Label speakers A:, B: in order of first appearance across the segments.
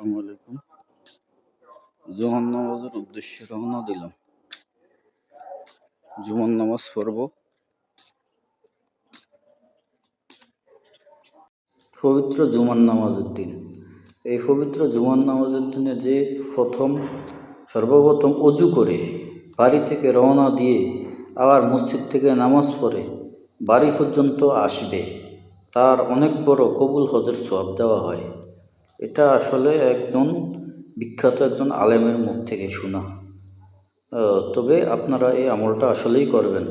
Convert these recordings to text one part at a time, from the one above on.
A: আসসালামু আলাইকুম। জুমার নামাজের উদ্দেশ্যে রওনা দিলাম। জুমার নামাজ পড়ব। পবিত্র জুমার নামাজের দিন। এই পবিত্র জুমার নামাজের দিনে যে সর্বপ্রথম অজু করে বাড়ি থেকে রওনা দিয়ে আবার মসজিদ থেকে নামাজ পড়ে বাড়ি পর্যন্ত আসবে, তার অনেক বড় কবুল হজের সওয়াব দেওয়া হয়। এটা আসলে বিখ্যাত একজন আলেমের মুখ থেকে শোনা। তবে আপনারা এই আমলটা আসলেই করবেন।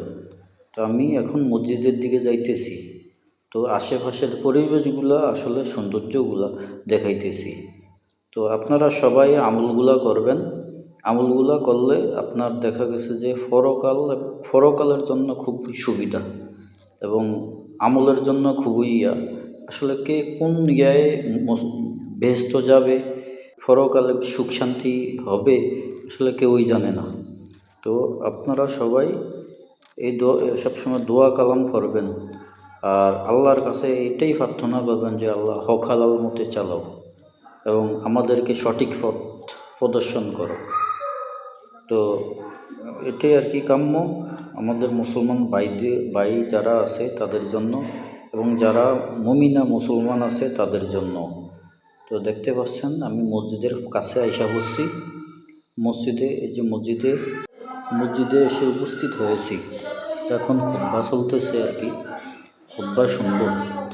A: তো আমি এখন মসজিদের দিকে যাইতেছি, তো আশেপাশের পরিবেশগুলা আসলে সৌন্দর্যগুলা দেখাইতেছি। তো আপনারা সবাই আমলগুলা করবেন। আমলগুলা করলে আপনার দেখা গেছে যে পরকালের জন্য খুব সুবিধা এবং আমলের জন্য খুবই আসলে কে কোন বেহেশত যাবে, পরকালে সুখ শান্তি হবে, আসলে কেউই জানে না। তো আপনারা সবাই সবসময় দোয়া কালাম করবেন আর আল্লাহর কাছে এটাই প্রার্থনা করবেন যে আল্লাহ হক হালাল মতে চালাও এবং আমাদেরকে সঠিক পথ প্রদর্শন করো। তো এটাই আর কি কাম্য আমাদের মুসলমান ভাই যারা আছে তাদের জন্য এবং যারা মুমিনা মুসলমান আছে তাদের জন্য। তো দেখতে পাচ্ছেন আমি মসজিদের কাছে আইসা বসছি। মসজিদে এসে উপস্থিত হয়েছি। এখন খুতবা চলতেছে আর কি, খুতবা শুনব,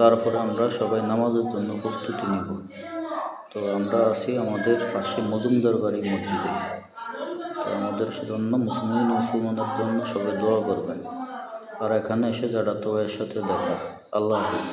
A: তারপরে আমরা সবাই নামাজের জন্য প্রস্তুতি নেব। তো আমরা আছি আমাদের পাশে মজুমদার বাড়ি মসজিদে। তো আমাদের জন্য মুসলমানের জন্য সবাই দোয়া করবেন আর এখানে এসে যারা তো এর সাথে দেখা। আল্লাহ হাফিজ।